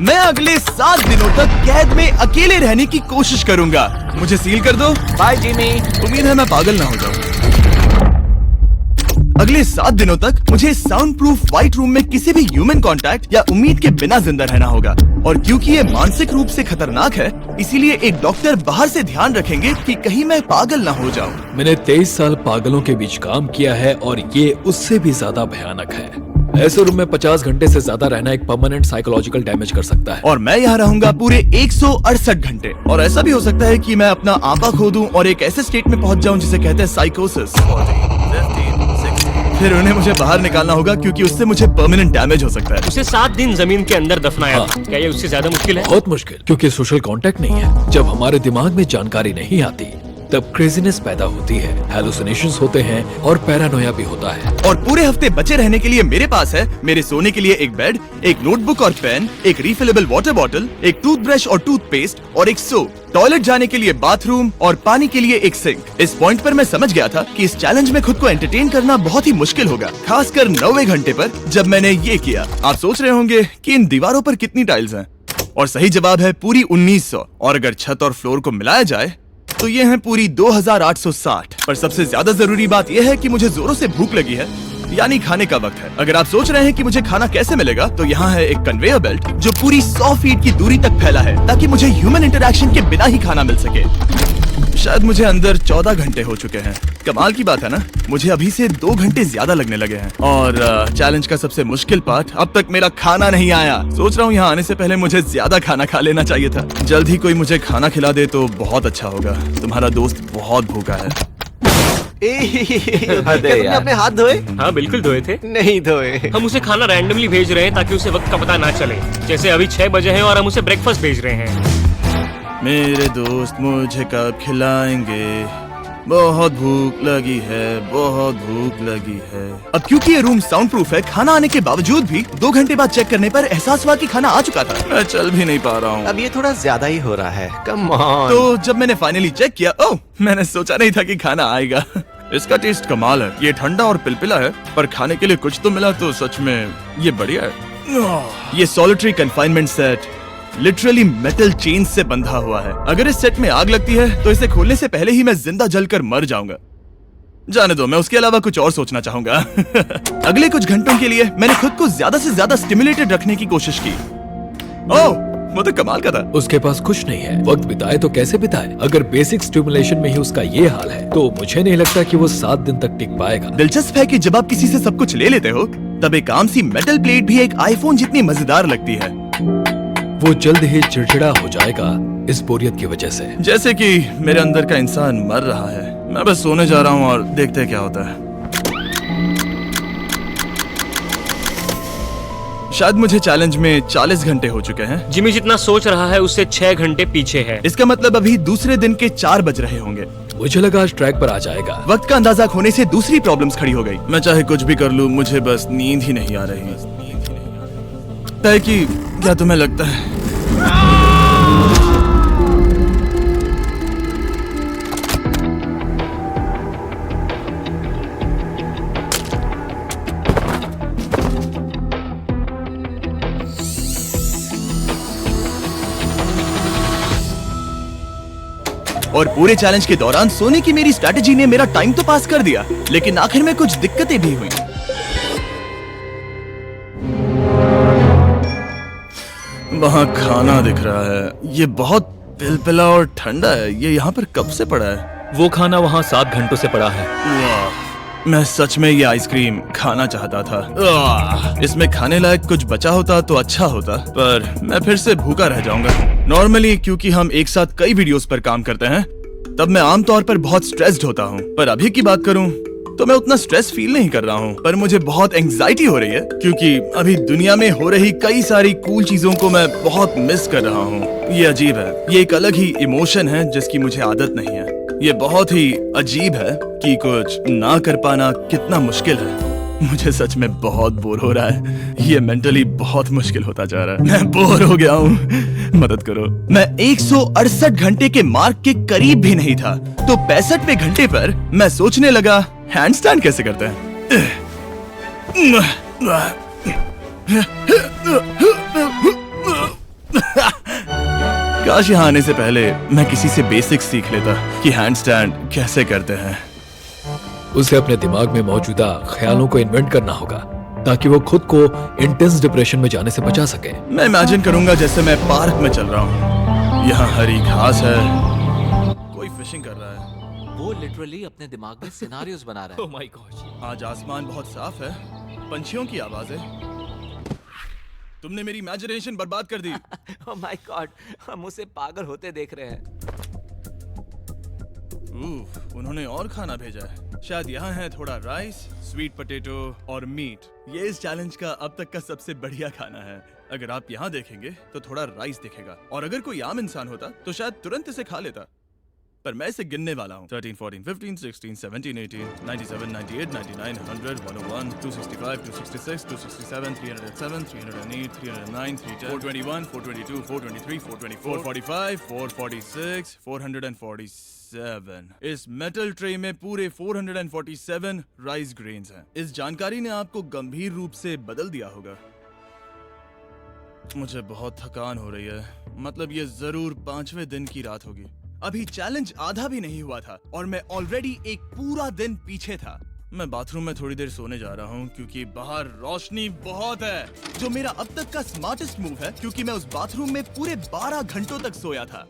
मैं अगले 7 दिनों तक कैद में अकेले रहने की कोशिश करूंगा। मुझे सील कर दो। Bye Jimmy. उम्मीद है मैं पागल ना हो जाऊं। अगले 7 दिनों तक मुझे साउंड प्रूफ व्हाइट रूम में किसी भी ह्यूमन कांटेक्ट या उम्मीद के बिना जिंदा रहना होगा। और क्योंकि ये मानसिक रूप से खतरनाक है, इसीलिए एक डॉक्टर बाहर से ध्यान रखेंगे कि कहीं मैं पागल ना हो जाऊं। मैंने 23 साल पागलों के बीच काम किया है और ये उससे भी ज्यादा भयानक है। ऐसे रूम में 50 घंटे से ज्यादा रहना एक परमानेंट साइकोलॉजिकल डैमेज कर सकता है। और मैं यहाँ रहूंगा पूरे 168 घंटे। और ऐसा भी हो सकता है कि मैं अपना आपा खो दूं और एक ऐसे स्टेट में पहुंच जाऊं जिसे कहते हैं साइकोसिस। फिर उन्हें मुझे बाहर निकालना होगा क्योंकि उससे मुझे परमानेंट डैमेज हो सकता है। उसे 7 दिन जमीन के अंदर दफनाया था। क्या ये उससे ज्यादा मुश्किल है? बहुत मुश्किल, क्योंकि सोशल कांटेक्ट नहीं है। जब हमारे दिमाग में जानकारी नहीं आती तब क्रेजीनेस पैदा होती है, हैलुसिनेशंस होते हैं और पैरानोया भी होता है। और पूरे हफ्ते बचे रहने के लिए मेरे पास है मेरे सोने के लिए एक बेड, एक नोटबुक और पेन, एक रिफिलेबल वाटर बॉटल, एक टूथब्रश और टूथपेस्ट और एक सोप, टॉयलेट जाने के लिए बाथरूम और पानी के लिए एक सिंक। इस पॉइंट पर मैं समझ गया था कि इस चैलेंज में खुद को एंटरटेन करना बहुत ही मुश्किल होगा, खासकर 90वें घंटे पर जब मैंने ये किया। आप सोच रहे होंगे कि इन दीवारों पर कितनी टाइल्स हैं? और सही जवाब है पूरी 1900। और अगर छत और फ्लोर को मिलाया जाए तो ये है पूरी 2860। पर सबसे ज्यादा जरूरी बात यह है कि मुझे जोरों से भूख लगी है, यानी खाने का वक्त है। अगर आप सोच रहे हैं कि मुझे खाना कैसे मिलेगा, तो यहाँ है एक कन्वेयर बेल्ट जो पूरी 100 फीट की दूरी तक फैला है, ताकि मुझे ह्यूमन इंटरैक्शन के बिना ही खाना मिल सके। शायद मुझे अंदर 14 घंटे हो चुके हैं। कमाल की बात है ना, मुझे अभी से 2 घंटे ज्यादा लगने लगे हैं। और चैलेंज का सबसे मुश्किल पार्ट, अब तक मेरा खाना नहीं आया। सोच रहा हूँ यहाँ आने से पहले मुझे ज्यादा खाना खा लेना चाहिए था। जल्द ही कोई मुझे खाना खिला दे तो बहुत अच्छा होगा। तुम्हारा दोस्त बहुत भूखा है। क्या तुमने अपने हाथ धोए? हाँ बिल्कुल धोए थे। नहीं धोए। हम उसे खाना रैंडमली भेज रहे हैं ताकि उसे वक्त का पता ना चले। जैसे अभी 6 बजे हैं और हम उसे ब्रेकफास्ट भेज रहे हैं। मेरे दोस्त मुझे कब खिलाएंगे? बहुत भूख लगी है, बहुत भूख लगी है। अब क्योंकि ये रूम साउंड प्रूफ है, खाना आने के बावजूद भी 2 घंटे बाद चेक करने पर एहसास हुआ कि खाना आ चुका था। मैं चल भी नहीं पा रहा हूँ। अब ये थोड़ा ज्यादा ही हो रहा है। Come on. तो जब मैंने फाइनली चेक किया, ओह, मैंने सोचा नहीं था कि खाना आएगा। इसका टेस्ट कमाल है। ये ठंडा और पिलपिला है, पर खाने के लिए कुछ तो मिला, तो सच में ये बढ़िया है। ये solitary confinement set literally metal chain से बंधा हुआ है। अगर इस सेट में आग लगती है तो इसे खोलने से पहले ही मैं जिंदा जलकर मर जाऊंगा। जाने दो, मैं उसके अलावा कुछ और सोचना चाहूंगा। अगले कुछ घंटों के लिए मैंने खुद को ज्यादा से ज्यादा स्टिमुलेटेड रखने की कोशिश की। ओह, वो तो कमाल का था। उसके पास कुछ नहीं है, वक्त बिताए तो कैसे बिताए? अगर बेसिक स्टिमुलेशन में ही उसका ये हाल है तो मुझे नहीं लगता कि वो 7 दिन तक टिक पाएगा। दिलचस्प है कि जब आप किसी से सब कुछ ले लेते हो, तब एक आम सी मेटल प्लेट भी एक आईफोन जितनी मजेदार लगती है। वो जल्द ही चिड़चिड़ा हो जाएगा इस बोरियत की वजह से। जैसे कि मेरे अंदर का इंसान मर रहा है। मैं बस सोने जा रहा हूँ और देखते हैं क्या होता है। शायद मुझे चैलेंज में 40 घंटे हो चुके हैं। जिमी जितना सोच रहा है उससे 6 घंटे पीछे है। इसका मतलब अभी दूसरे दिन के 4 बज रहे होंगे। मुझे लगा आज ट्रैक पर आ जाएगा। वक्त का अंदाजा खोने से दूसरी प्रॉब्लम्स खड़ी हो गई। मैं चाहे कुछ भी कर लूं, मुझे बस नींद ही नहीं आ रही। है कि क्या तुम्हें लगता है? और पूरे चैलेंज के दौरान सोने की मेरी स्ट्रैटेजी ने मेरा टाइम तो पास कर दिया, लेकिन आखिर में कुछ दिक्कतें भी हुई। वहाँ खाना दिख रहा है। ये बहुत पिलपिला और ठंडा है। ये यहाँ पर कब से पड़ा है? वो खाना वहाँ 7 घंटों से पड़ा है। वाह, मैं सच में ये आइसक्रीम खाना चाहता था। इसमें खाने लायक कुछ बचा होता तो अच्छा होता, पर मैं फिर से भूखा रह जाऊंगा। नॉर्मली क्योंकि हम एक साथ कई वीडियोस पर काम करते हैं, तब मैं आमतौर पर बहुत स्ट्रेस्ड होता हूँ। पर अभी की बात करूँ तो मैं उतना स्ट्रेस फील नहीं कर रहा हूँ, पर मुझे बहुत एंजाइटी हो रही है क्योंकि अभी दुनिया में हो रही कई सारी कूल चीजों को मैं बहुत मिस कर रहा हूँ। ये अजीब है। ये एक अलग ही इमोशन है जिसकी मुझे आदत नहीं है। ये बहुत ही अजीब है कि कुछ ना कर पाना कितना मुश्किल है। मुझे सच में बहुत बोर हो रहा है। ये मेंटली बहुत मुश्किल होता जा रहा है। मैं बोर हो गया हूँ, मदद करो। मैं 168 घंटे के मार्क के करीब भी नहीं था, तो 65वें घंटे पर मैं सोचने लगा हैंडस्टैंड कैसे करते हैं। काश यहाँ आने से पहले मैं किसी से बेसिक्स सीख लेता कि हैंडस्टैंड कैसे करते हैं। उसे अपने दिमाग में मौजूदा ख्यालों को इन्वेंट करना होगा ताकि वो खुद को इंटेंस डिप्रेशन में जाने से बचा सके। मैं इमेजिन करूंगा जैसे मैं पार्क में चल रहा हूँ, यहाँ हरी घास है, कोई फिशिंग कर रहा है। वो लिटरली अपने दिमाग में सिनारियोस बना रहा है। My God. आज आसमान बहुत साफ है, पंछियों की आवाज है। तुमने मेरी इमेजिनेशन बर्बाद कर दी। ओह माय गॉड, हम उसे पागल होते देख रहे हैं। उन्होंने और खाना भेजा है। शायद यहाँ है थोड़ा राइस, स्वीट पोटैटो और मीट। ये इस चैलेंज का अब तक का सबसे बढ़िया खाना है। अगर आप यहाँ देखेंगे तो थोड़ा राइस दिखेगा, और अगर कोई आम इंसान होता तो शायद तुरंत इसे खा लेता, पर मैं इसे गिनने वाला हूँ। 13, 14, 15, 16, 17, 18, 97, 98, 99, 100, 101, 265, 266, 267, 307, 308, 309, 310, 421, 422, 423, 424, 445, 446, 447। इस मेटल ट्रे में पूरे 447 राइस ग्रेन्स हैं। इस जानकारी ने आपको गंभीर रूप से बदल दिया होगा। मुझे बहुत थकान हो रही है, मतलब ये जरूर 5वें दिन की रात होगी। अभी चैलेंज आधा भी नहीं हुआ था और मैं ऑलरेडी एक पूरा दिन पीछे था। मैं बाथरूम में थोड़ी देर सोने जा रहा हूँ क्योंकि बाहर रोशनी बहुत है, जो मेरा अब तक का स्मार्टेस्ट मूव है क्योंकि मैं उस बाथरूम में पूरे 12 घंटों तक सोया था।